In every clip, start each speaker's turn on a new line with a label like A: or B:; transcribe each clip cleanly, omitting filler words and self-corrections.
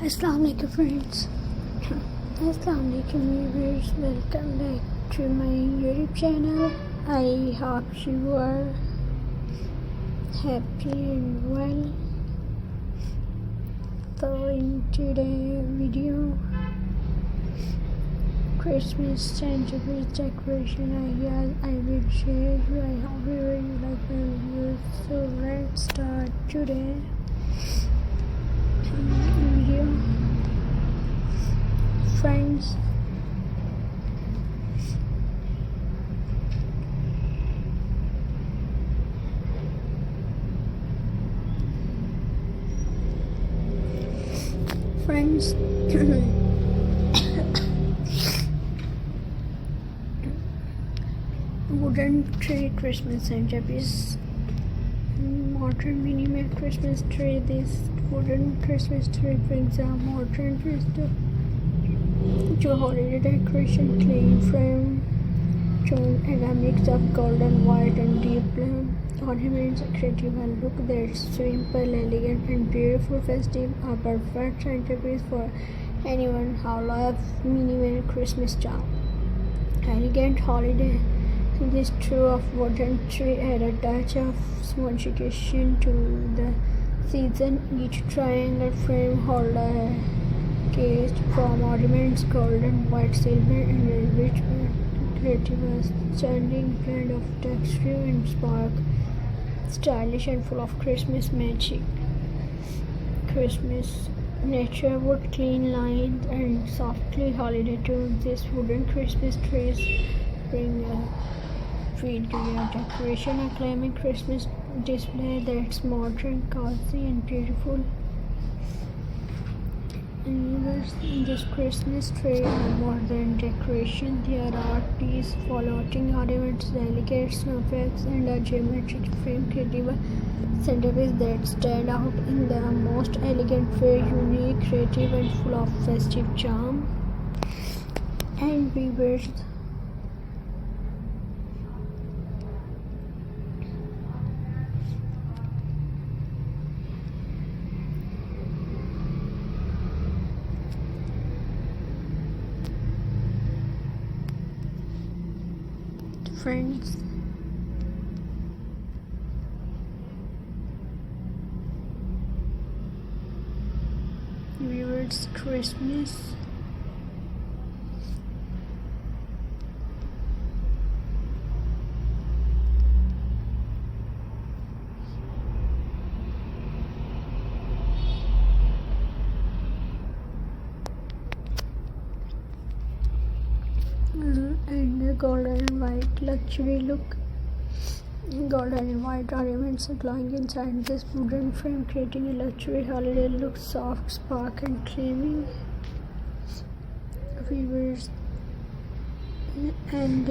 A: Assalamu alaikum friends. Assalamu alaikum viewers. Welcome back to my YouTube channel. I hope you are happy and well. So in today's video, Christmas centerpiece decoration ideas I will share you. I hope you like my videos. So let's start today. Video. Friends, wooden tree Christmas centerpiece. Modern minimal Christmas tree. This wooden Christmas tree brings a modern twist to holiday decoration. Clean frame and a mix of golden, white, and deep blue ornaments creative a look that's simple, elegant, and beautiful. Festive, a perfect centerpiece for anyone who loves minimal Christmas charm. Elegant holiday. This true of wooden tree add a touch of sophistication to the season. Each triangle frame holds a case from ornaments, golden, white, silver, and a rich creative, a stunning blend of texture and spark, stylish and full of Christmas magic. Christmas nature wood, clean lines, and softly holiday tune. This wooden Christmas trees bring a feel to your decoration, acclaiming Christmas display that's modern, cozy, and beautiful. In this Christmas tree are modern decoration. There are these floating ornaments, delicate snowflakes, and a geometric frame creative centerpiece that stand out in the most elegant way, unique, creative, and full of festive charm. And viewers, friends, viewers, Christmas and the golden and white luxury look. Golden and white ornaments are glowing inside this wooden frame, creating a luxury holiday look, soft spark and gleaming. Viewers, and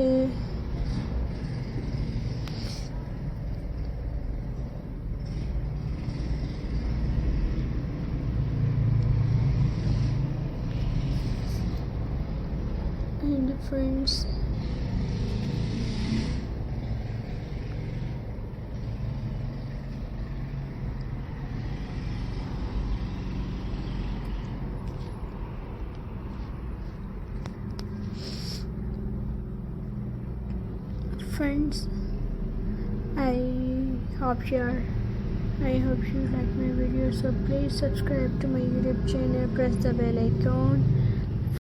A: friends, I hope you like my video, so please subscribe to my YouTube channel, press the bell icon